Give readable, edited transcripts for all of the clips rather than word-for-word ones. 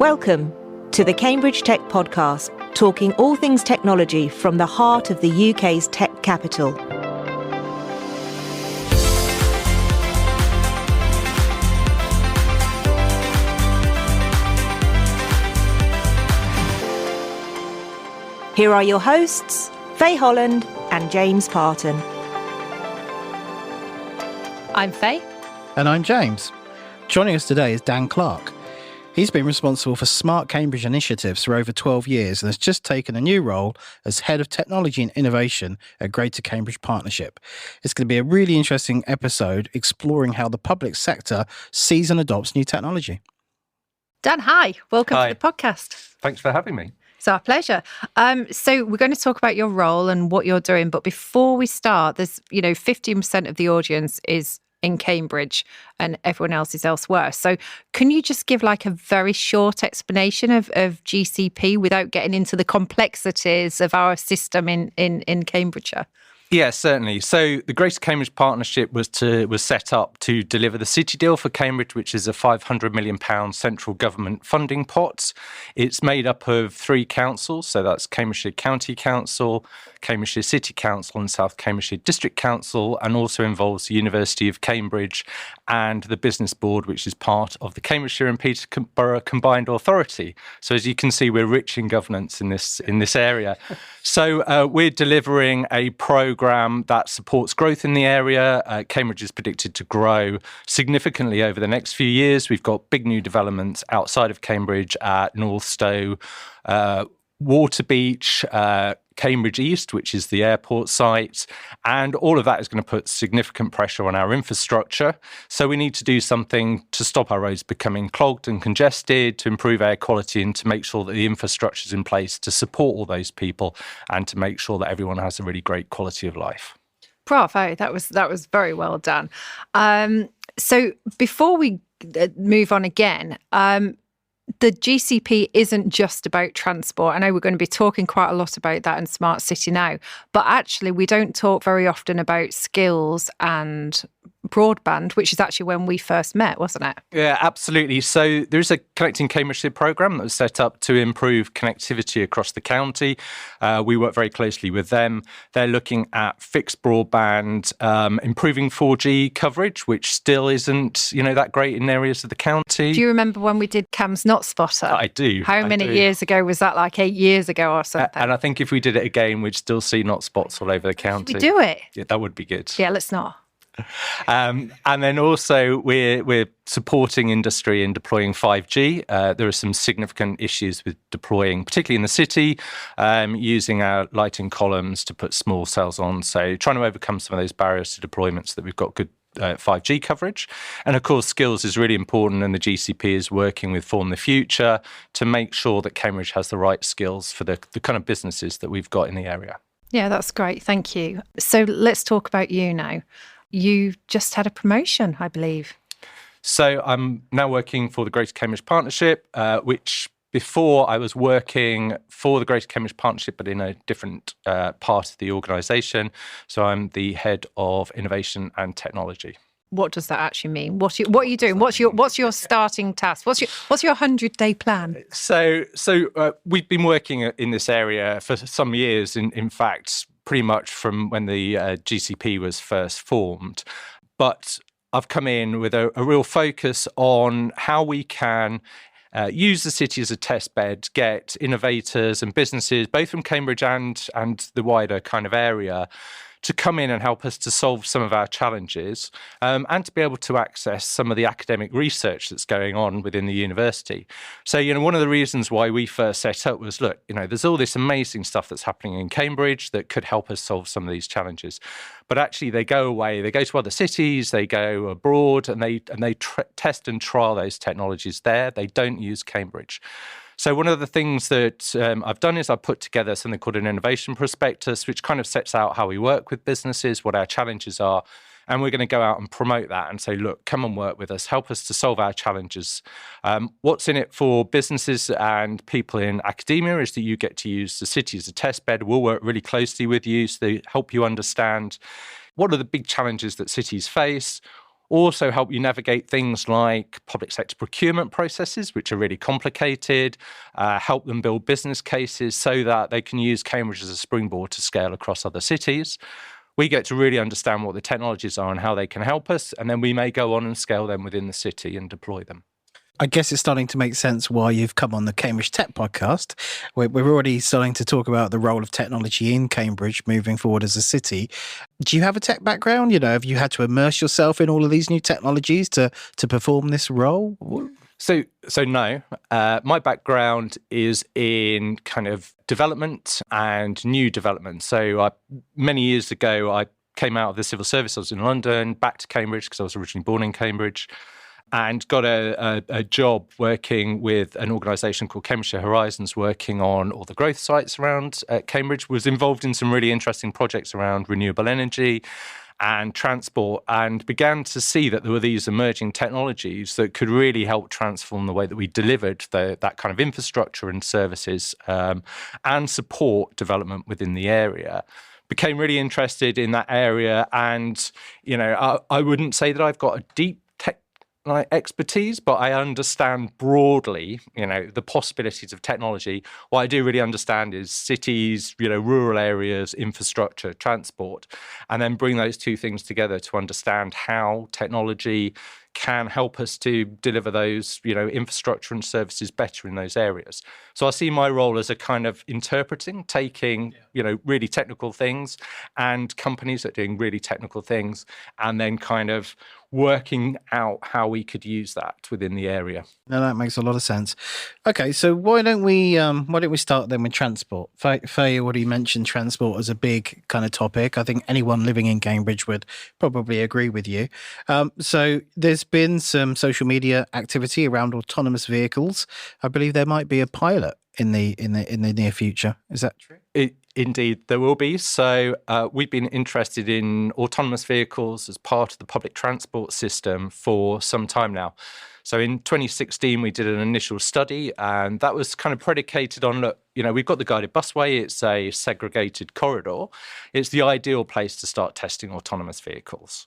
Welcome to the Cambridge Tech Podcast, talking all things technology from the heart of the UK's tech capital. Here are your hosts, Faye Holland and James Parton. I'm Faye. And I'm James. Joining us today is Dan Clarke. He's been responsible for Smart Cambridge initiatives for over 12 years and has just taken a new role as Head of Technology and Innovation at Greater Cambridge Partnership. It's going to be a really interesting episode exploring how the public sector sees and adopts new technology. Dan, hi. Welcome Hi. to the podcast. Thanks for having me. It's our pleasure. So we're going to talk about your role and what you're doing. But before we start, there's, 15% of the audience is in Cambridge and everyone else is elsewhere. So can you just give like a very short explanation of GCP without getting into the complexities of our system in Cambridgeshire? Yeah, certainly. So the Greater Cambridge Partnership was set up to deliver the City Deal for Cambridge, which is a £500 million central government funding pot. It's made up of three councils, so that's Cambridgeshire County Council, Cambridgeshire City Council and South Cambridgeshire District Council, and also involves the University of Cambridge and the Business Board, which is part of the Cambridgeshire and Peterborough Combined Authority. So as you can see, we're rich in governance in this area. So we're delivering a programme that supports growth in the area. Cambridge is predicted to grow significantly over the next few years. We've got big new developments outside of Cambridge at North Stowe, Waterbeach, Cambridge East, which is the airport site, and all of that is going to put significant pressure on our infrastructure. So we need to do something to stop our roads becoming clogged and congested, to improve air quality and to make sure that the infrastructure is in place to support all those people and to make sure that everyone has a really great quality of life. Bravo, that was very well done. So before we move on again, the GCP isn't just about transport. I know we're going to be talking quite a lot about that in Smart City now, but actually we don't talk very often about skills and broadband, which is actually when we first met, wasn't it? Yeah, absolutely. So there's a Connecting Cambridgeshire programme that was set up to improve connectivity across the county. We work very closely with them. They're looking at fixed broadband, improving 4G coverage, which still isn't, that great in areas of the county. Do you remember when we did Cam's Not Spotter? I do. How many years ago was that? Like 8 years ago or something? And I think if we did it again, we'd still see not spots all over the county. Should we do it? Yeah, that would be good. Yeah, let's not. And then also we're supporting industry in deploying 5G. There are some significant issues with deploying, particularly in the city, using our lighting columns to put small cells on. So trying to overcome some of those barriers to deployment so that we've got good 5G coverage. And of course, skills is really important, and the GCP is working with Form the Future to make sure that Cambridge has the right skills for the kind of businesses that we've got in the area. Yeah, that's great. Thank you. So let's talk about you now. You just had a promotion, I believe. So I'm now working for the Greater Cambridge Partnership, which before I was working for the Greater Cambridge Partnership, but in a different part of the organisation. So I'm the Head of Innovation and Technology. What does that actually mean? What are you doing? What's your starting task? What's your 100-day plan? So we've been working in this area for some years. In fact, pretty much from when the GCP was first formed. But I've come in with a real focus on how we can use the city as a test bed, get innovators and businesses, both from Cambridge and the wider kind of area, to come in and help us to solve some of our challenges and to be able to access some of the academic research that's going on within the university. So, one of the reasons why we first set up was, look, there's all this amazing stuff that's happening in Cambridge that could help us solve some of these challenges. But actually they go away, they go to other cities, they go abroad, and they test and trial those technologies there. They don't use Cambridge. So one of the things that I've done is I've put together something called an Innovation Prospectus, which kind of sets out how we work with businesses, what our challenges are. And we're going to go out and promote that and say, look, come and work with us, help us to solve our challenges. What's in it for businesses and people in academia is that you get to use the city as a test bed. We'll work really closely with you to help you understand what are the big challenges that cities face. also help you navigate things like public sector procurement processes, which are really complicated, help them build business cases so that they can use Cambridge as a springboard to scale across other cities. We get to really understand what the technologies are and how they can help us, and then we may go on and scale them within the city and deploy them. I guess it's starting to make sense why you've come on the Cambridge Tech podcast. We're already starting to talk about the role of technology in Cambridge moving forward as a city. Do you have a tech background? Have you had to immerse yourself in all of these new technologies to perform this role? So no. My background is in kind of development and new development. So many years ago, I came out of the civil service. I was in London, back to Cambridge because I was originally born in Cambridge, and got a job working with an organisation called Cambridgeshire Horizons, working on all the growth sites around Cambridge. Was involved in some really interesting projects around renewable energy and transport, and began to see that there were these emerging technologies that could really help transform the way that we delivered that kind of infrastructure and services, and support development within the area. Became really interested in that area, and I wouldn't say that I've got a deep expertise, but I understand broadly, the possibilities of technology. What I do really understand is cities, rural areas, infrastructure, transport, and then bring those two things together to understand how technology can help us to deliver those, infrastructure and services better in those areas. So I see my role as a kind of interpreting, taking, really technical things and companies that are doing really technical things, and then kind of working out how we could use that within the area. No, that makes a lot of sense. Okay, so why don't we start then with transport? Faye already mentioned transport as a big kind of topic. I think anyone living in Cambridge would probably agree with you. So there's been some social media activity around autonomous vehicles. I believe there might be a pilot in the near future. Is that true? Indeed, there will be. So we've been interested in autonomous vehicles as part of the public transport system for some time now. So in 2016, we did an initial study, and that was kind of predicated on, look, we've got the guided busway. It's a segregated corridor. It's the ideal place to start testing autonomous vehicles.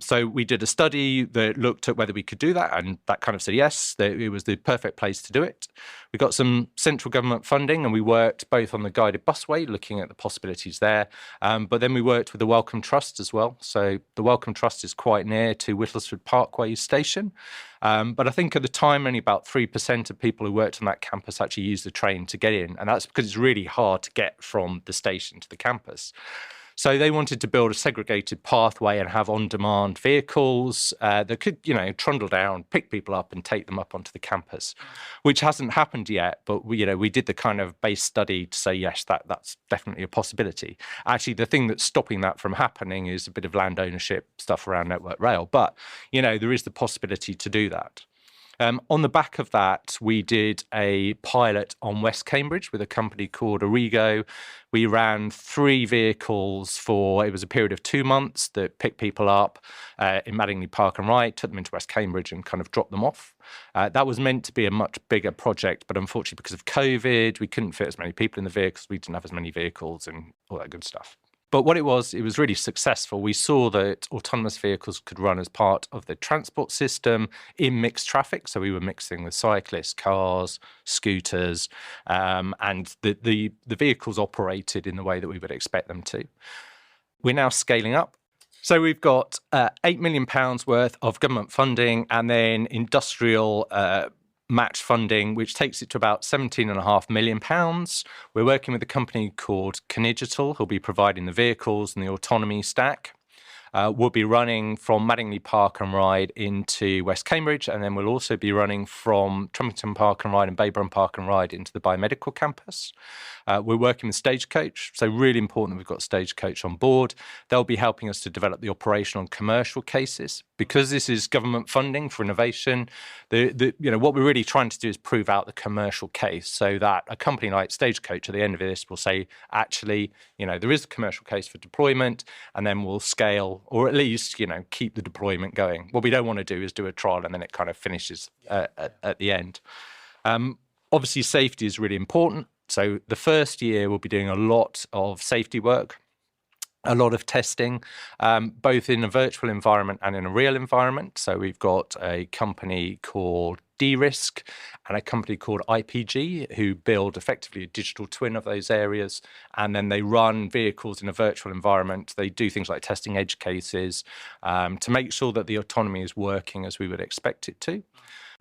So we did a study that looked at whether we could do that, and that kind of said yes, that it was the perfect place to do it. We got some central government funding, and we worked both on the guided busway, looking at the possibilities there, but then we worked with the Wellcome Trust as well. So the Wellcome Trust is quite near to Whittlesford Parkway station. But I think at the time, only about 3% of people who worked on that campus actually used the train to get in. And that's because it's really hard to get from the station to the campus. So they wanted to build a segregated pathway and have on-demand vehicles that could, trundle down, pick people up and take them up onto the campus, which hasn't happened yet. But we did the kind of base study to say, yes, that's definitely a possibility. Actually, the thing that's stopping that from happening is a bit of land ownership stuff around Network Rail. But, there is the possibility to do that. On the back of that, we did a pilot on West Cambridge with a company called Origo. We ran 3 vehicles it was a period of 2 months that picked people up in Madingley Park and Ride, took them into West Cambridge and kind of dropped them off. That was meant to be a much bigger project, but unfortunately because of COVID, we couldn't fit as many people in the vehicles. We didn't have as many vehicles and all that good stuff. But what it was really successful. We saw that autonomous vehicles could run as part of the transport system in mixed traffic. So we were mixing with cyclists, cars, scooters, and the vehicles operated in the way that we would expect them to. We're now scaling up. So we've got £8 million worth of government funding, and then industrial match funding, which takes it to about £17.5 million. We're working with a company called Conidigital, who'll be providing the vehicles and the autonomy stack. We'll be running from Madingley Park and Ride into West Cambridge, and then we'll also be running from Trumpington Park and Ride and Bayburn Park and Ride into the biomedical campus. We're working with Stagecoach, so really important that we've got Stagecoach on board. They'll be helping us to develop the operational and commercial cases. Because this is government funding for innovation, what we're really trying to do is prove out the commercial case so that a company like Stagecoach at the end of this will say, actually, there is a commercial case for deployment, and then we'll scale, or at least, keep the deployment going. What we don't want to do is do a trial and then it kind of finishes at the end. Obviously, safety is really important. So the first year we'll be doing a lot of safety work. a lot of testing, both in a virtual environment and in a real environment. So we've got a company called D-Risk and a company called IPG who build effectively a digital twin of those areas, and then they run vehicles in a virtual environment. They do things like testing edge cases to make sure that the autonomy is working as we would expect it to.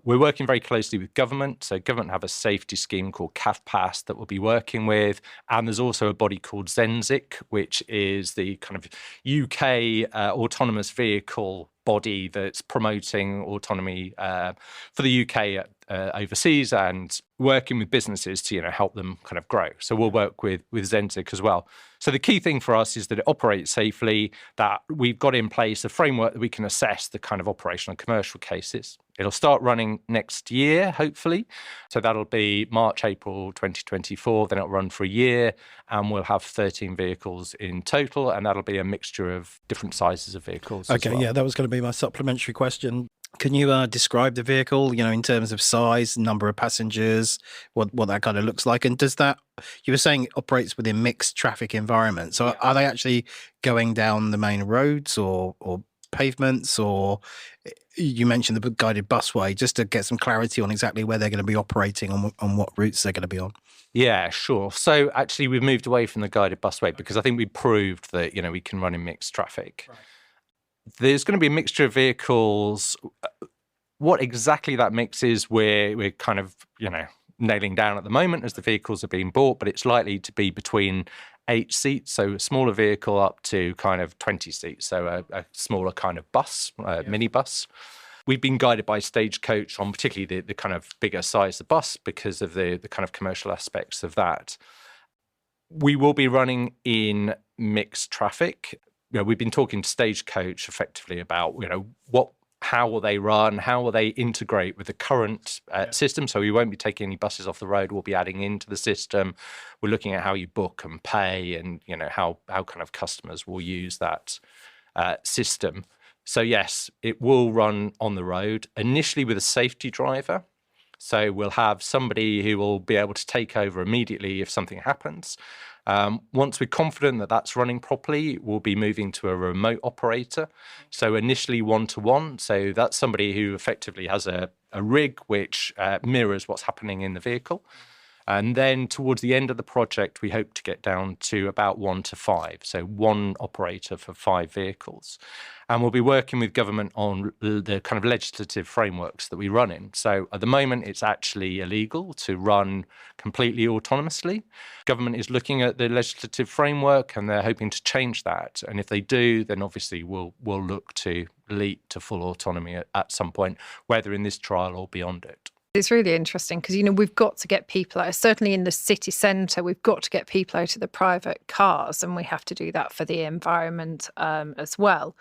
We're working very closely with government. So government have a safety scheme called CAFPAS that we'll be working with. And there's also a body called Zenzik, which is the kind of UK autonomous vehicle body that's promoting autonomy for the UK overseas and working with businesses to help them kind of grow. So we'll work with Zenzik as well. So the key thing for us is that it operates safely, that we've got in place a framework that we can assess the kind of operational and commercial cases. It'll start running next year, hopefully. So that'll be March, April 2024. Then it'll run for a year and we'll have 13 vehicles in total. And that'll be a mixture of different sizes of vehicles. Okay, as well. Yeah, that was going to be my supplementary question. Can you describe the vehicle, in terms of size, number of passengers, what that kind of looks like? And does that, you were saying it operates within mixed traffic environments. So are they actually going down the main roads or pavements, or you mentioned the guided busway, just to get some clarity on exactly where they're going to be operating on what routes they're going to be on? Yeah, sure. So actually we've moved away from the guided busway because I think we proved that, we can run in mixed traffic. Right. There's going to be a mixture of vehicles. What exactly that mix is, we're kind of, nailing down at the moment as the vehicles are being bought, but it's likely to be between 8 seats, so a smaller vehicle, up to kind of 20 seats, so a smaller kind of bus, minibus. We've been guided by Stagecoach on particularly the kind of bigger size of bus because of the kind of commercial aspects of that. We will be running in mixed traffic. We've been talking to Stagecoach effectively about, how will they run, how will they integrate with the current system. So we won't be taking any buses off the road. We'll be adding into the system. We're looking at how you book and pay and, how kind of customers will use that system. So yes, it will run on the road, initially with a safety driver. So we'll have somebody who will be able to take over immediately if something happens. Once we're confident that that's running properly, we'll be moving to a remote operator. So initially one-to-one. So that's somebody who effectively has a rig which mirrors what's happening in the vehicle. And then towards the end of the project, we hope to get down to about 1 to 5. So one operator for 5 vehicles. And we'll be working with government on the kind of legislative frameworks that we run in. So at the moment, it's actually illegal to run completely autonomously. Government is looking at the legislative framework and they're hoping to change that. And if they do, then obviously we'll look to leap to full autonomy at some point, whether in this trial or beyond it. It's really interesting because, we've got to get people out, certainly in the city centre, we've got to get people out of the private cars, and we have to do that for the environment as well,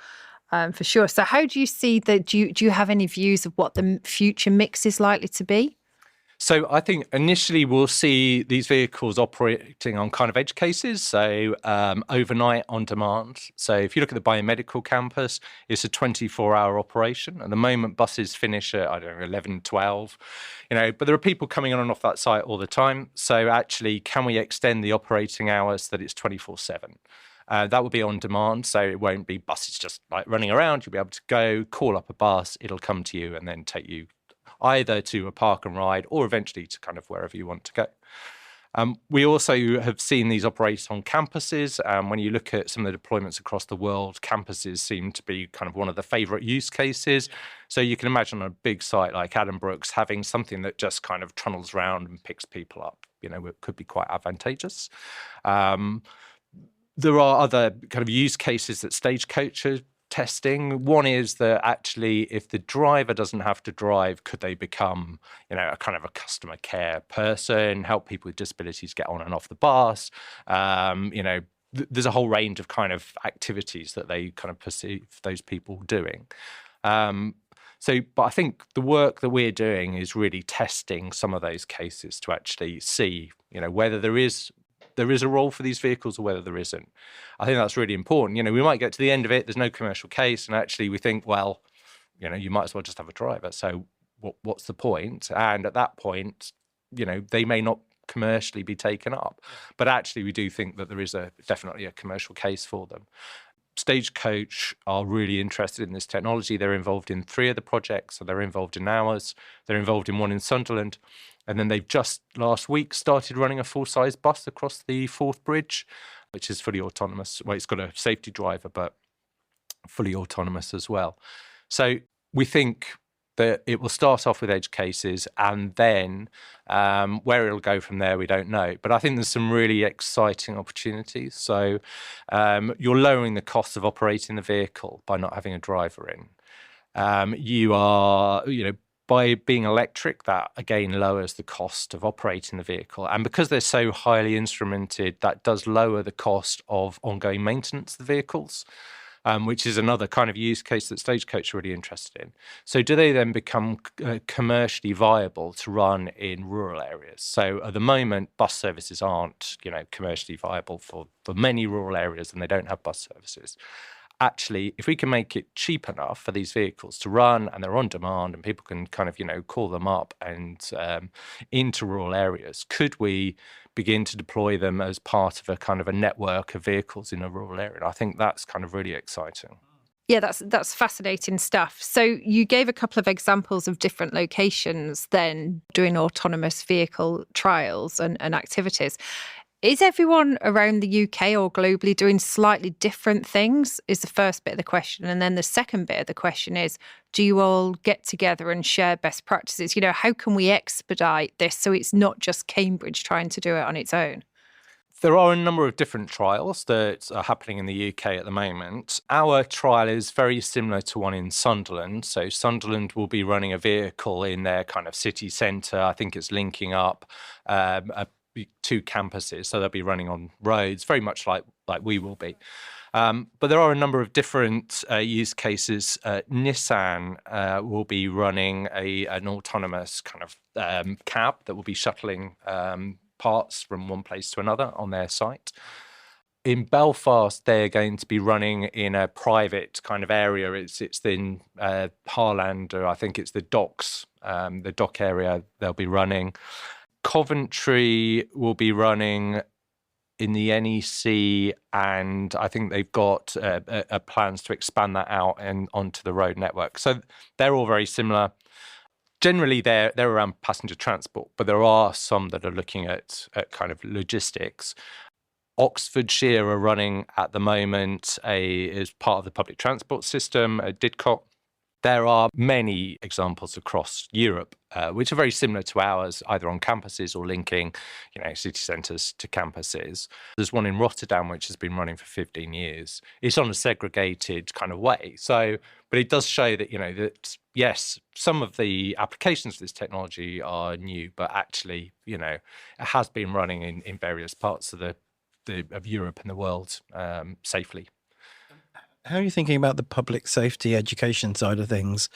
for sure. So how do you see that? Do you have any views of what the future mix is likely to be? So I think initially we'll see these vehicles operating on kind of edge cases, so overnight on demand. So if you look at the biomedical campus, it's a 24-hour operation. At the moment, buses finish at, 11, 12, but there are people coming on and off that site all the time. So actually, can we extend the operating hours that it's 24/7? That will be on demand, so it won't be buses just like running around. You'll be able to go, call up a bus, it'll come to you and then take you either to a park and ride or eventually to kind of wherever you want to go. We also have seen these operate on campuses. When you look at some of the deployments across the world, campuses seem to be kind of one of the favourite use cases. So you can imagine on a big site like Addenbrooke's having something that just kind of tunnels around and picks people up. It could be quite advantageous. There are other kind of use cases that Stagecoach are testing. One is that actually, if the driver doesn't have to drive, could they become, a kind of a customer care person, help people with disabilities get on and off the bus? There's a whole range of kind of activities that they kind of perceive those people doing. But I think the work that we're doing is really testing some of those cases to actually see, whether there is a role for these vehicles or whether there isn't. I think that's really important. We might get to the end of it, there's no commercial case, and actually we think, well, you might as well just have a driver. So what's the point? And at that point, they may not commercially be taken up. But actually, we do think that there is definitely a commercial case for them. Stagecoach are really interested in this technology. They're involved in 3 of the projects, so they're involved in ours. They're involved in one in Sunderland. And then they've just last week started running a full-size bus across the Forth Bridge, which is fully autonomous. Well, it's got a safety driver, but fully autonomous as well. So we think that it will start off with edge cases, and then where it'll go from there, we don't know. But I think there's some really exciting opportunities. So you're lowering the cost of operating the vehicle by not having a driver in. You are, by being electric, that again lowers the cost of operating the vehicle. And because they're so highly instrumented, that does lower the cost of ongoing maintenance of the vehicles. Which is another kind of use case that Stagecoach are really interested in. So do they then become commercially viable to run in rural areas? So at the moment, bus services aren't, commercially viable for many rural areas, and they don't have bus services. Actually, if we can make it cheap enough for these vehicles to run and they're on demand and people can kind of, call them up and into rural areas, could we begin to deploy them as part of a kind of a network of vehicles in a rural area? And I think that's kind of really exciting. Yeah, that's fascinating stuff. So you gave a couple of examples of different locations then doing autonomous vehicle trials and activities. Is everyone around the UK or globally doing slightly different things, is the first bit of the question. And then the second bit of the question is, do you all get together and share best practices? How can we expedite this so it's not just Cambridge trying to do it on its own? There are a number of different trials that are happening in the UK at the moment. Our trial is very similar to one in Sunderland. So Sunderland will be running a vehicle in their kind of city centre. I think it's linking up 2 campuses, so they'll be running on roads, very much like we will be. But there are a number of different use cases. Nissan will be running an autonomous kind of cab that will be shuttling parts from one place to another on their site. In Belfast, they're going to be running in a private kind of area. It's in Harland, or I think it's the docks, the dock area they'll be running. Coventry will be running in the NEC, and I think they've got plans to expand that out and onto the road network. So they're all very similar. Generally, they're around passenger transport, but there are some that are looking at kind of logistics. Oxfordshire are running at the moment as part of the public transport system, Didcot. There are many examples across Europe which are very similar to ours, either on campuses or linking, city centres to campuses. There's one in Rotterdam which has been running for 15 years. It's on a segregated kind of way. So, but it does show that, that yes, some of the applications of this technology are new, but actually, it has been running in various parts of of Europe and the world safely. How are you thinking about the public safety education side of things?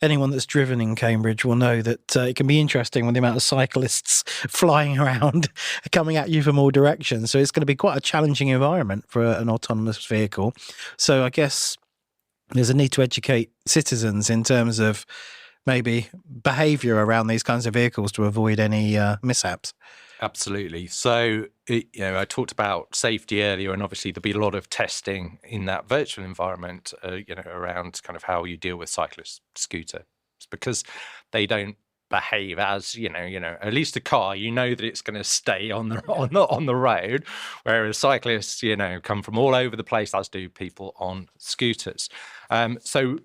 Anyone that's driven in Cambridge will know that it can be interesting with the amount of cyclists flying around, coming at you from all directions. So it's going to be quite a challenging environment for an autonomous vehicle. So I guess there's a need to educate citizens in terms of maybe behaviour around these kinds of vehicles to avoid any mishaps. Absolutely. So, I talked about safety earlier, and obviously there'll be a lot of testing in that virtual environment, around kind of how you deal with cyclist scooters, because they don't behave as, at least a car, that it's going to stay on the road, whereas cyclists, come from all over the place, as do people on scooters. So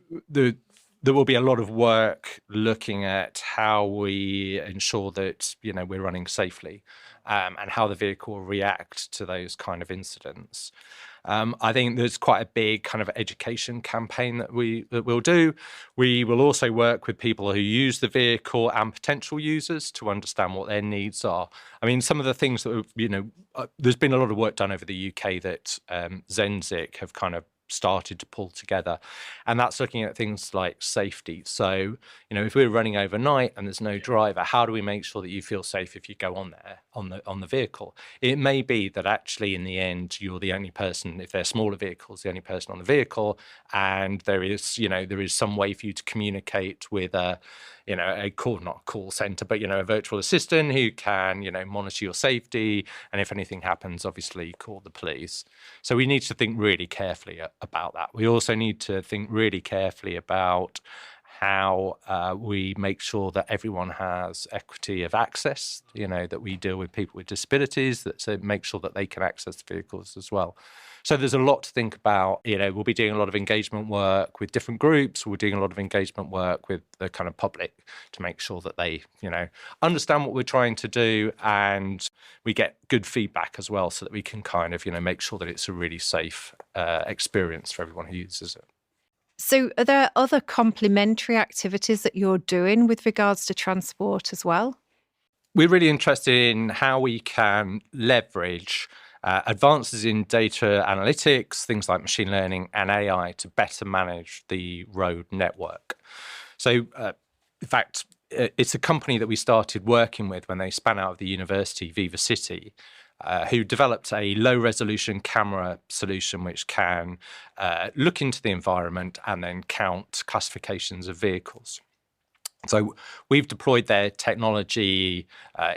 there will be a lot of work looking at how we ensure that, we're running safely, and how the vehicle will react to those kind of incidents. I think there's quite a big kind of education campaign that we'll do. We will also work with people who use the vehicle and potential users to understand what their needs are. I mean, some of the things that, there's been a lot of work done over the UK that Zenzik have kind of started to pull together. And that's looking at things like safety. So, if we're running overnight and there's no driver, how do we make sure that you feel safe if you go on there on the vehicle? It may be that actually in the end you're the only person, if they're smaller vehicles, the only person on the vehicle, and there is some way for you to communicate with not a call center, but a virtual assistant who can monitor your safety, and if anything happens, obviously call the police. So we need to think really carefully about that. We also need to think really carefully about how we make sure that everyone has equity of access, that we deal with people with disabilities, so make sure that they can access the vehicles as well. So there's a lot to think about. We'll be doing a lot of engagement work with different groups. We're doing a lot of engagement work with the kind of public to make sure that they, understand what we're trying to do, and we get good feedback as well, so that we can kind of, make sure that it's a really safe experience for everyone who uses it. So are there other complementary activities that you're doing with regards to transport as well? We're really interested in how we can leverage advances in data analytics, things like machine learning and AI, to better manage the road network. So, in fact, it's a company that we started working with when they span out of the university, Viva City, who developed a low-resolution camera solution which can look into the environment and then count classifications of vehicles. So we've deployed their technology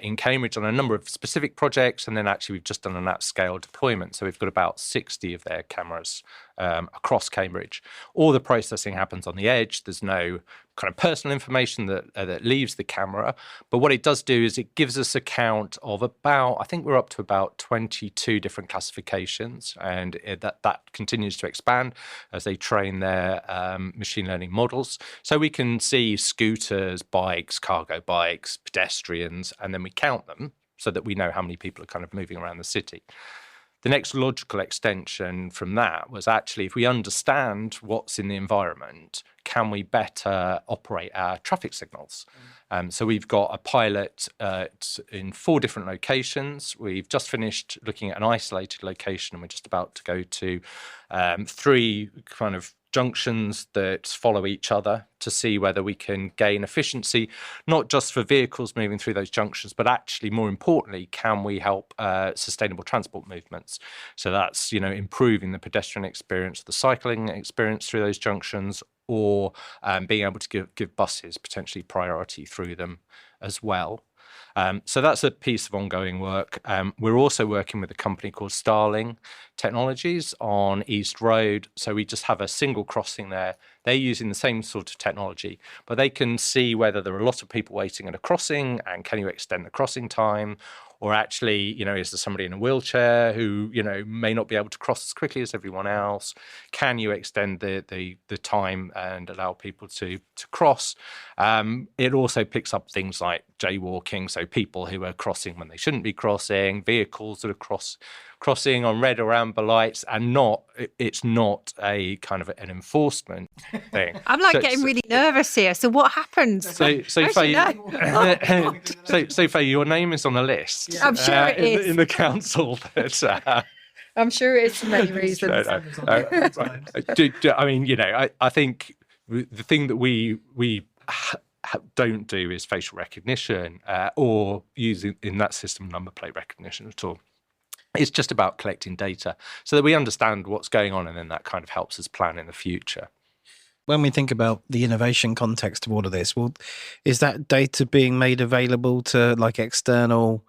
in Cambridge on a number of specific projects, and then actually we've just done an at-scale deployment. So we've got about 60 of their cameras across Cambridge. All the processing happens on the edge. There's no kind of personal information that leaves the camera. But what it does do is it gives us a count of I think we're up to about 22 different classifications, and that continues to expand as they train their machine learning models. So we can see scooters, bikes, cargo bikes, pedestrians, and then we count them so that we know how many people are kind of moving around the city. The next logical extension from that was actually, if we understand what's in the environment, can we better operate our traffic signals? So we've got a pilot in 4 different locations. We've just finished looking at an isolated location, and we're just about to go to 3 kind of junctions that follow each other to see whether we can gain efficiency, not just for vehicles moving through those junctions, but actually, more importantly, can we help sustainable transport movements? So that's, improving the pedestrian experience, the cycling experience through those junctions, or being able to give buses potentially priority through them as well. So that's a piece of ongoing work. We're also working with a company called Starling Technologies on East Road. So we just have a single crossing there. They're using the same sort of technology, but they can see whether there are a lot of people waiting at a crossing, and can you extend the crossing time? Or actually, is there somebody in a wheelchair who, may not be able to cross as quickly as everyone else? Can you extend the time and allow people to cross? It also picks up things like jaywalking, so people who are crossing when they shouldn't be crossing, vehicles that are crossing on red or amber lights, and it's not a kind of an enforcement thing. I'm getting really nervous here. So what happens? So Faye, Faye, your name is on a list. Yeah. I'm sure it is. In the council. I'm sure it's for many reasons. I think the thing that we don't do is facial recognition or using in that system number plate recognition at all. It's just about collecting data so that we understand what's going on, and then that kind of helps us plan in the future. When we think about the innovation context of all of this, is that data being made available to like external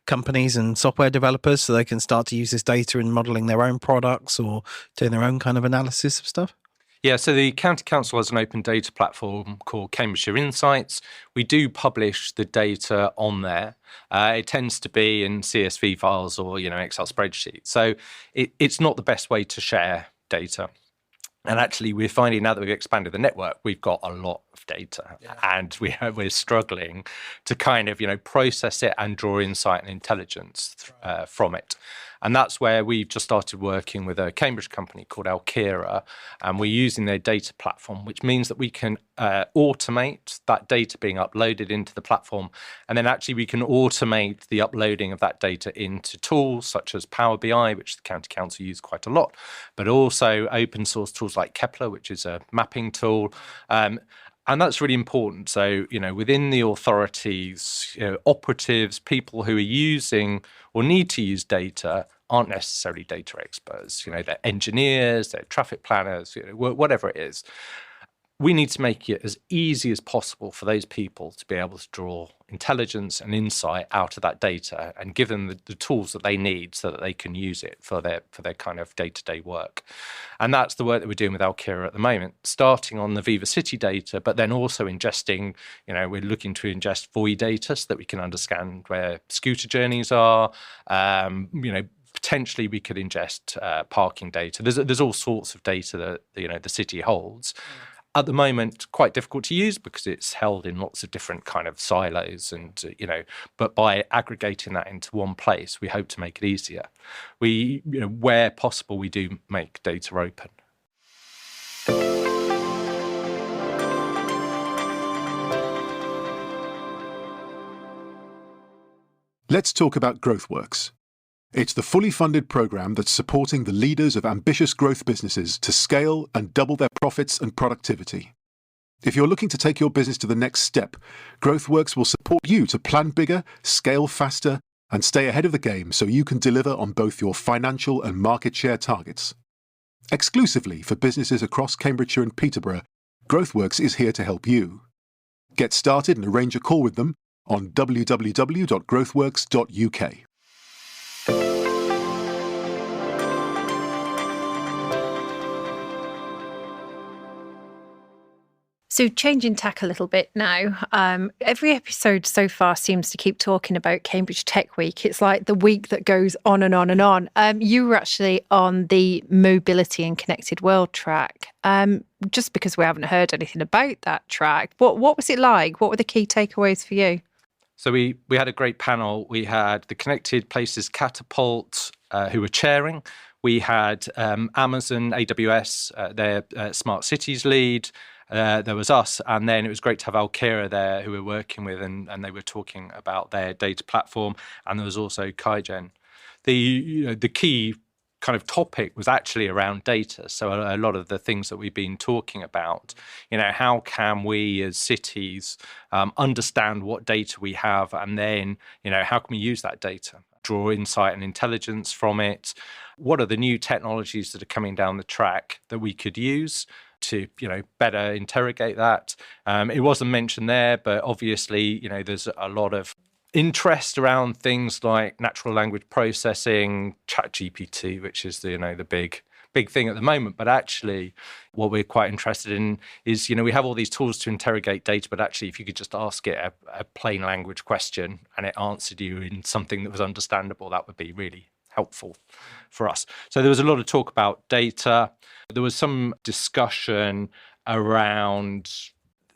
companies and software developers so they can start to use this data in modelling their own products or doing their own kind of analysis of stuff? Yeah, so the County Council has an open data platform called Cambridgeshire Insights. We do publish the data on there. It tends to be in CSV files or, Excel spreadsheets. So it's not the best way to share data. And actually, we're finding now that we've expanded the network, we've got a lot of data, and we're struggling to kind of process it and draw insight and intelligence from it. And that's where we've just started working with a Cambridge company called Clarke, and we're using their data platform, which means that we can automate that data being uploaded into the platform, and then actually we can automate the uploading of that data into tools such as Power BI, which the County Council use quite a lot, but also open source tools like Kepler, which is a mapping tool. And that's really important. So, within the authorities, operatives, people who are using or need to use data aren't necessarily data experts. They're engineers, they're traffic planners, whatever it is. We need to make it as easy as possible for those people to be able to draw intelligence and insight out of that data and give them the tools that they need so that they can use it for their kind of day-to-day work. And that's the work that we're doing with Clarke at the moment, starting on the Viva City data, but then also ingesting, we're looking to ingest VOI data so that we can understand where scooter journeys are. Potentially we could ingest parking data. There's all sorts of data that the city holds. At the moment, quite difficult to use because it's held in lots of different kind of silos, and but by aggregating that into one place, we hope to make it easier. We, where possible, we do make data open. Let's talk about GrowthWorks. It's the fully funded program that's supporting the leaders of ambitious growth businesses to scale and double their profits and productivity. If you're looking to take your business to the next step, GrowthWorks will support you to plan bigger, scale faster, and stay ahead of the game so you can deliver on both your financial and market share targets. Exclusively for businesses across Cambridgeshire and Peterborough, GrowthWorks is here to help you. Get started and arrange a call with them on www.growthworks.uk. So changing tack a little bit now, every episode so far seems to keep talking about Cambridge Tech Week. It's like the week that goes on and on and on. You were actually on the Mobility and Connected World track. Just because we haven't heard anything about that track, what was it like? What were the key takeaways for you? So we had a great panel. We had the Connected Places Catapult, who were chairing. We had Amazon, AWS, their Smart Cities lead. There was us, and then it was great to have Clarke there, who we're working with, and they were talking about their data platform. And there was also Kaigen. The key kind of topic was actually around data. So a lot of the things that we've been talking about, how can we as cities understand what data we have, and then how can we use that data, draw insight and intelligence from it? What are the new technologies that are coming down the track that we could use to better interrogate that? It wasn't mentioned there, but obviously there's a lot of interest around things like natural language processing, ChatGPT, which is the big thing at the moment. But actually what we're quite interested in is we have all these tools to interrogate data, but actually if you could just ask it a plain language question and it answered you in something that was understandable, that would be really helpful for us. So there was a lot of talk about data. There was some discussion around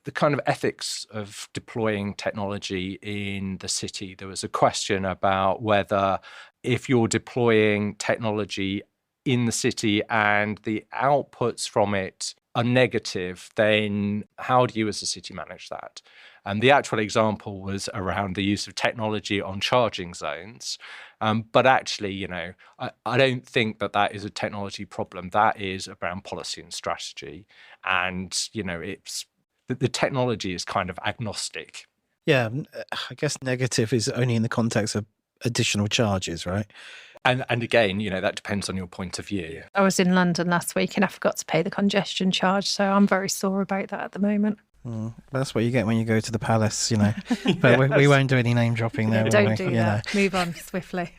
the kind of ethics of deploying technology in the city. There was a question about whether if you're deploying technology in the city and the outputs from it are negative, then how do you as a city manage that? And the actual example was around the use of technology on charging zones. But actually, I don't think that is a technology problem. That is around policy and strategy. And, it's the technology is kind of agnostic. Yeah, I guess negative is only in the context of additional charges, right? And again, that depends on your point of view. I was in London last week and I forgot to pay the congestion charge. So I'm very sore about that at the moment. That's what you get when you go to the palace, But Yes. we won't do any name dropping there. Don't do that. Move on swiftly.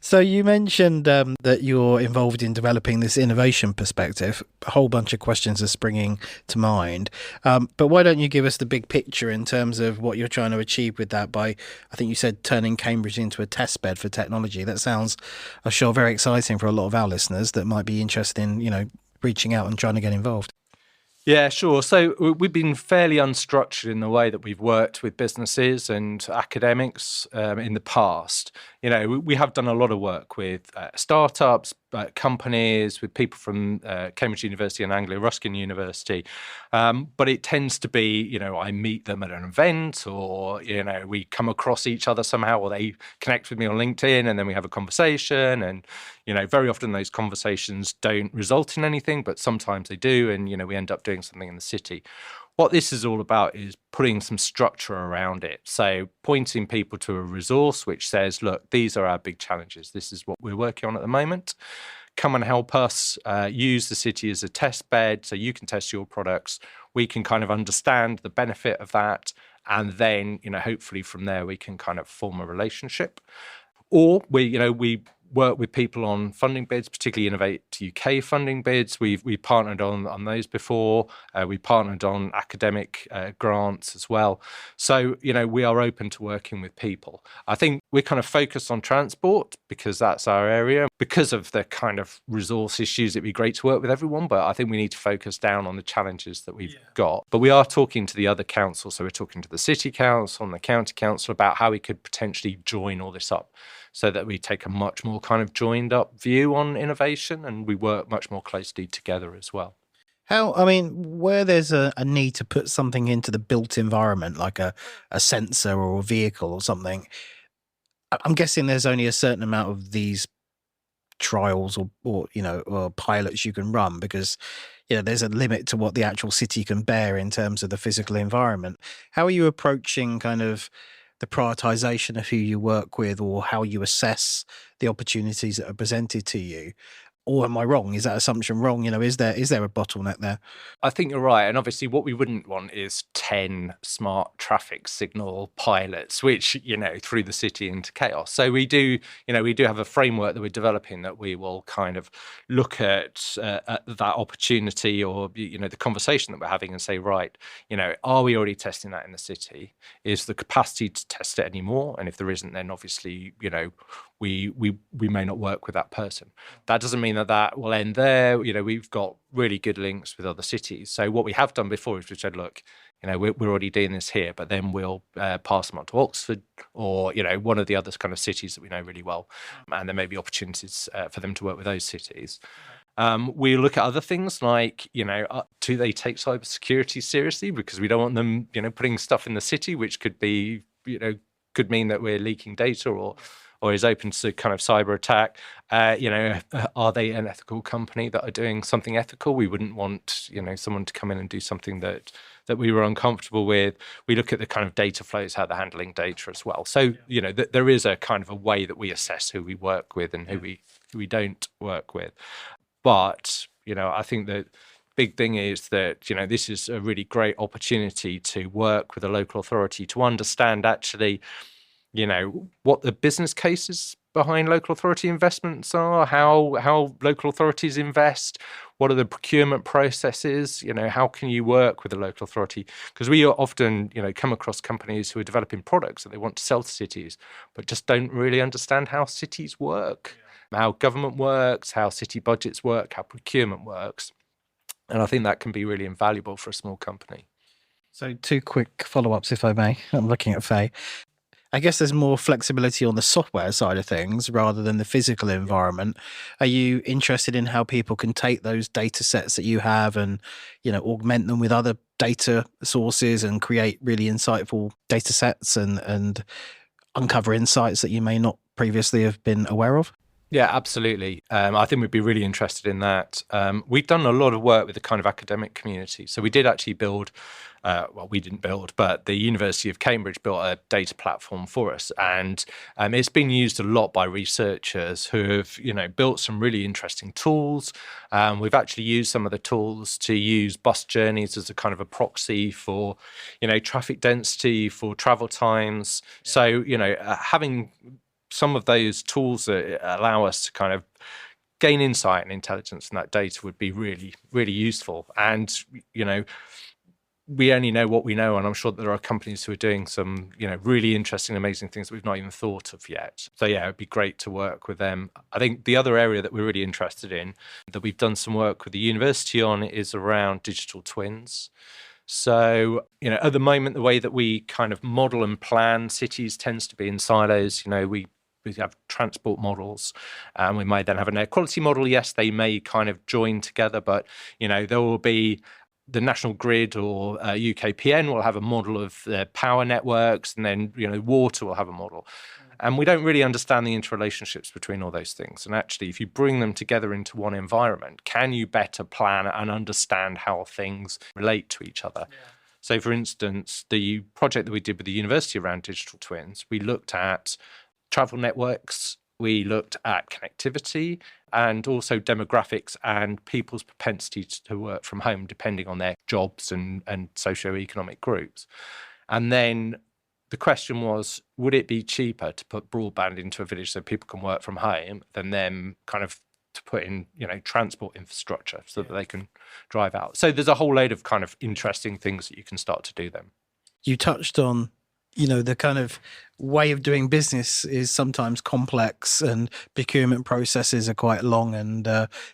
So you mentioned that you're involved in developing this innovation perspective. A whole bunch of questions are springing to mind. But why don't you give us the big picture in terms of what you're trying to achieve with that by, I think you said, turning Cambridge into a test bed for technology. That sounds, I'm sure, very exciting for a lot of our listeners that might be interested in, reaching out and trying to get involved. Yeah, sure. So we've been fairly unstructured in the way that we've worked with businesses and academics in the past. We have done a lot of work with startups, companies, with people from Cambridge University and Anglia Ruskin University. But it tends to be, I meet them at an event, or, we come across each other somehow, or they connect with me on LinkedIn, and then we have a conversation. And very often those conversations don't result in anything, but sometimes they do, and we end up doing something in the city. What this is all about is putting some structure around it. So pointing people to a resource which says, look, these are our big challenges. This is what we're working on at the moment. Come and help us use the city as a test bed so you can test your products. We can kind of understand the benefit of that. And then, hopefully from there, we can kind of form a relationship. Or we work with people on funding bids, particularly Innovate UK funding bids. We've partnered on those before. We partnered on academic grants as well. So, we are open to working with people. I think we're kind of focused on transport because that's our area. Because of the kind of resource issues, it'd be great to work with everyone, but I think we need to focus down on the challenges that we've got. But we are talking to the other councils. So we're talking to the City Council and the County Council about how we could potentially join all this up, so that we take a much more kind of joined up view on innovation and we work much more closely together as well. Where there's a need to put something into the built environment, like a sensor or a vehicle or something, I'm guessing there's only a certain amount of these trials or pilots you can run, because there's a limit to what the actual city can bear in terms of the physical environment. How are you approaching kind of the prioritization of who you work with, or how you assess the opportunities that are presented to you? Or am I wrong? Is that assumption wrong? Is there a bottleneck there? I think you're right. And obviously what we wouldn't want is 10 smart traffic signal pilots, which, threw the city into chaos. So we do have a framework that we're developing that we will kind of look at that opportunity, or, the conversation that we're having, and say, right, are we already testing that in the city? Is the capacity to test it anymore? And if there isn't, then obviously, we may not work with that person. That doesn't mean that will end there. We've got really good links with other cities. So what we have done before is we said, look, we're already doing this here, but then we'll pass them on to Oxford, or one of the other kind of cities that we know really well, and there may be opportunities for them to work with those cities. We look at other things like, do they take cybersecurity seriously? Because we don't want them, putting stuff in the city which could be, could mean that we're leaking data, or is open to kind of cyber attack. Are they an ethical company that are doing something ethical? We wouldn't want, someone to come in and do something that we were uncomfortable with. We look at the kind of data flows, how they're handling data as well. So, there is a kind of a way that we assess who we work with and who we don't work with. But, I think that big thing is that, this is a really great opportunity to work with a local authority to understand actually, what the business cases behind local authority investments are, how local authorities invest, what are the procurement processes, how can you work with a local authority? Because we often, come across companies who are developing products that they want to sell to cities, but just don't really understand how cities work, how government works, how city budgets work, how procurement works. And I think that can be really invaluable for a small company. So 2 quick follow-ups, if I may. I'm looking at Faye. I guess there's more flexibility on the software side of things rather than the physical environment. Are you interested in how people can take those data sets that you have and, augment them with other data sources and create really insightful data sets and uncover insights that you may not previously have been aware of? Yeah, absolutely. I think we'd be really interested in that. We've done a lot of work with the kind of academic community. So we did actually build, we didn't build, but the University of Cambridge built a data platform for us. And it's been used a lot by researchers who have, built some really interesting tools. We've actually used some of the tools to use bus journeys as a kind of a proxy for, traffic density, for travel times. So, having some of those tools that allow us to kind of gain insight and intelligence from that data would be really, really useful. And, we only know what we know, and I'm sure that there are companies who are doing some, really interesting, amazing things that we've not even thought of yet. So yeah, it'd be great to work with them. I think the other area that we're really interested in, that we've done some work with the university on, is around digital twins. So, at the moment, the way that we kind of model and plan cities tends to be in silos. We have transport models, and we might then have an air quality model. Yes, they may kind of join together, but, there will be the National Grid or UKPN will have a model of their power networks, and then water will have a model. And we don't really understand the interrelationships between all those things. And actually, if you bring them together into one environment, can you better plan and understand how things relate to each other? Yeah. So, for instance, the project that we did with the university around digital twins, we looked at travel networks, we looked at connectivity, and also demographics and people's propensity to work from home, depending on their jobs and socioeconomic groups. And then the question was, would it be cheaper to put broadband into a village so people can work from home than them kind of to put in, transport infrastructure so that they can drive out? So there's a whole load of kind of interesting things that you can start to do then. You touched on, the kind of way of doing business is sometimes complex, and procurement processes are quite long and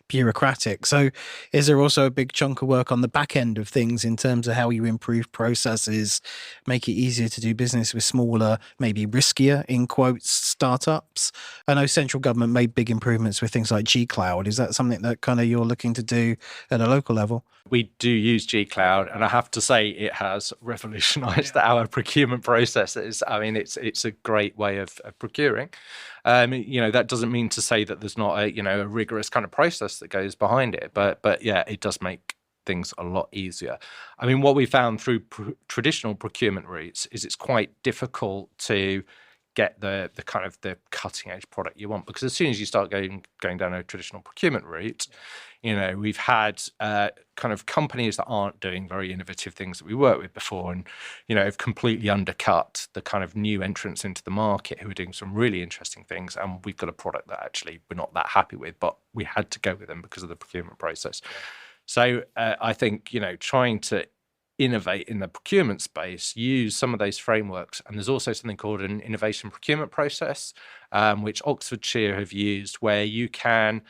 bureaucratic. So is there also a big chunk of work on the back end of things in terms of how you improve processes, make it easier to do business with smaller, maybe riskier, in quotes, startups? I know central government made big improvements with things like G-Cloud. Is that something that kind of you're looking to do at a local level? We do use G-Cloud, and I have to say it has revolutionized our procurement processes. I mean, it's a great way of procuring. That doesn't mean to say that there's not a rigorous kind of process that goes behind it, but yeah, it does make things a lot easier. I mean, what we found through traditional procurement routes is it's quite difficult to get the kind of the cutting edge product you want, because as soon as you start going down a traditional procurement route, we've had kind of companies that aren't doing very innovative things that we worked with before, and have completely undercut the kind of new entrants into the market who are doing some really interesting things. And we've got a product that actually we're not that happy with, but we had to go with them because of the procurement process. Yeah. So I think trying to innovate in the procurement space, use some of those frameworks. And there's also something called an innovation procurement process, which Oxfordshire have used, where you can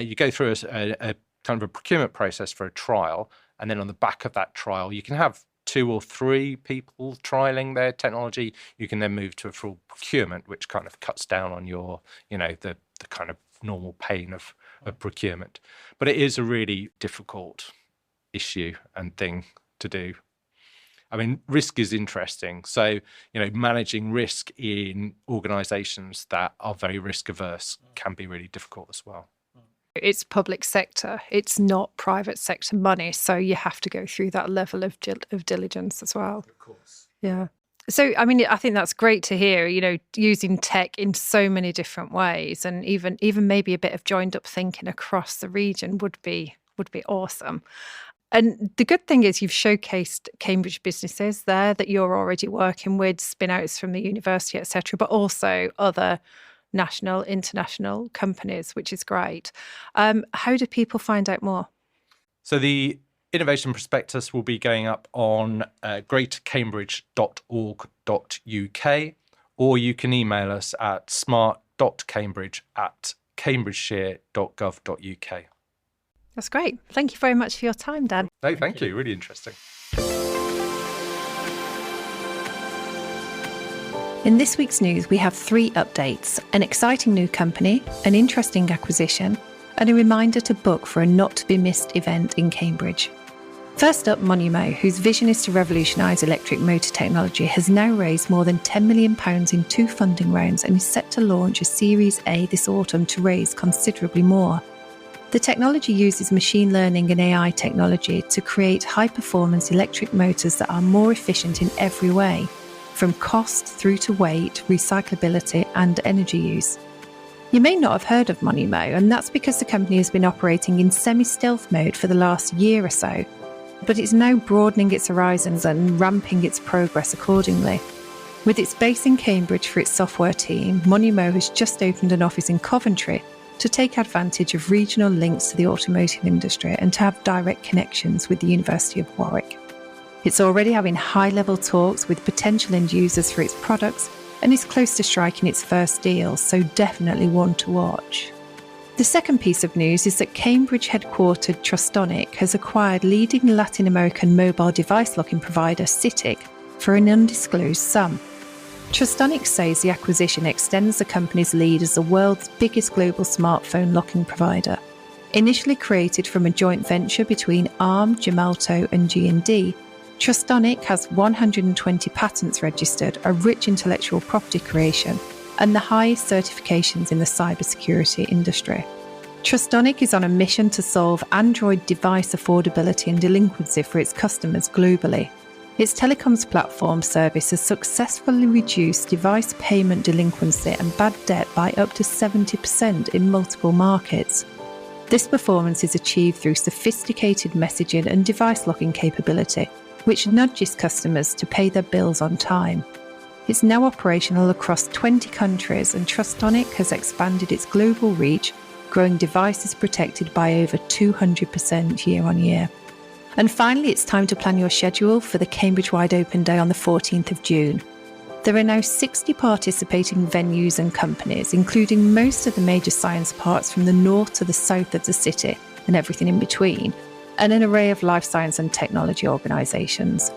you go through a kind of a procurement process for a trial, and then on the back of that trial, you can have 2 or 3 people trialing their technology. You can then move to a full procurement, which kind of cuts down on your, the kind of normal pain of procurement. But it is a really difficult issue and thing to do. I mean, risk is interesting. So, managing risk in organizations that are very risk averse can be really difficult as well. It's public sector. It's not private sector money. So you have to go through that level of diligence as well. Of course. Yeah. So, I mean, I think that's great to hear, using tech in so many different ways, and even maybe a bit of joined up thinking across the region would be awesome. And the good thing is you've showcased Cambridge businesses there that you're already working with, spin-outs from the university, etc., but also other national, international companies, which is great. How do people find out more? So the Innovation Prospectus will be going up on greatcambridge.org.uk, or you can email us at smart.cambridge@cambridgeshire.gov.uk. That's great. Thank you very much for your time, Dan. No, thank you. Really interesting. In this week's news, we have 3 updates: an exciting new company, an interesting acquisition, and a reminder to book for a not-to-be-missed event in Cambridge. First up, Monumo, whose vision is to revolutionise electric motor technology, has now raised more than £10 million in 2 funding rounds and is set to launch a Series A this autumn to raise considerably more. The technology uses machine learning and AI technology to create high-performance electric motors that are more efficient in every way, from cost through to weight, recyclability and energy use. You may not have heard of Monumo, and that's because the company has been operating in semi-stealth mode for the last year or so, but it's now broadening its horizons and ramping its progress accordingly. With its base in Cambridge for its software team, Monumo has just opened an office in Coventry to take advantage of regional links to the automotive industry and to have direct connections with the University of Warwick. It's already having high-level talks with potential end users for its products and is close to striking its first deal, so definitely one to watch. The second piece of news is that Cambridge-headquartered Trustonic has acquired leading Latin American mobile device locking provider Citic for an undisclosed sum. Trustonic says the acquisition extends the company's lead as the world's biggest global smartphone locking provider. Initially created from a joint venture between Arm, Gemalto and G&D, Trustonic has 120 patents registered, a rich intellectual property creation, and the highest certifications in the cybersecurity industry. Trustonic is on a mission to solve Android device affordability and delinquency for its customers globally. Its telecoms platform service has successfully reduced device payment delinquency and bad debt by up to 70% in multiple markets. This performance is achieved through sophisticated messaging and device locking capability, which nudges customers to pay their bills on time. It's now operational across 20 countries, and Trustonic has expanded its global reach, growing devices protected by over 200% year on year. And finally, it's time to plan your schedule for the Cambridge Wide Open Day on the 14th of June. There are now 60 participating venues and companies, including most of the major science parks from the north to the south of the city and everything in between, and an array of life science and technology organisations.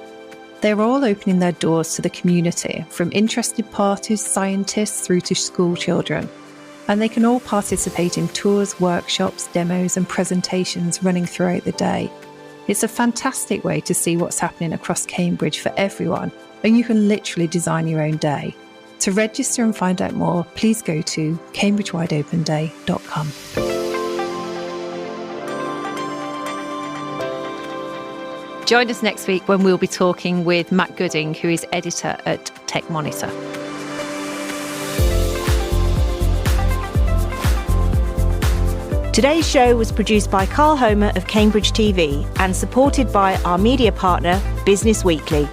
They're all opening their doors to the community, from interested parties, scientists through to school children. And they can all participate in tours, workshops, demos and presentations running throughout the day. It's a fantastic way to see what's happening across Cambridge for everyone, and you can literally design your own day. To register and find out more, please go to cambridgewideopenday.com. Join us next week when we'll be talking with Matt Gooding, who is editor at Tech Monitor. Today's show was produced by Carl Homer of Cambridge TV and supported by our media partner, Business Weekly.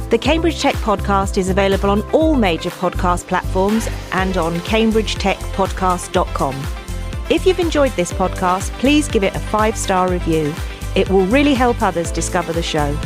The Cambridge Tech Podcast is available on all major podcast platforms and on cambridgetechpodcast.com. If you've enjoyed this podcast, please give it a 5-star review. It will really help others discover the show.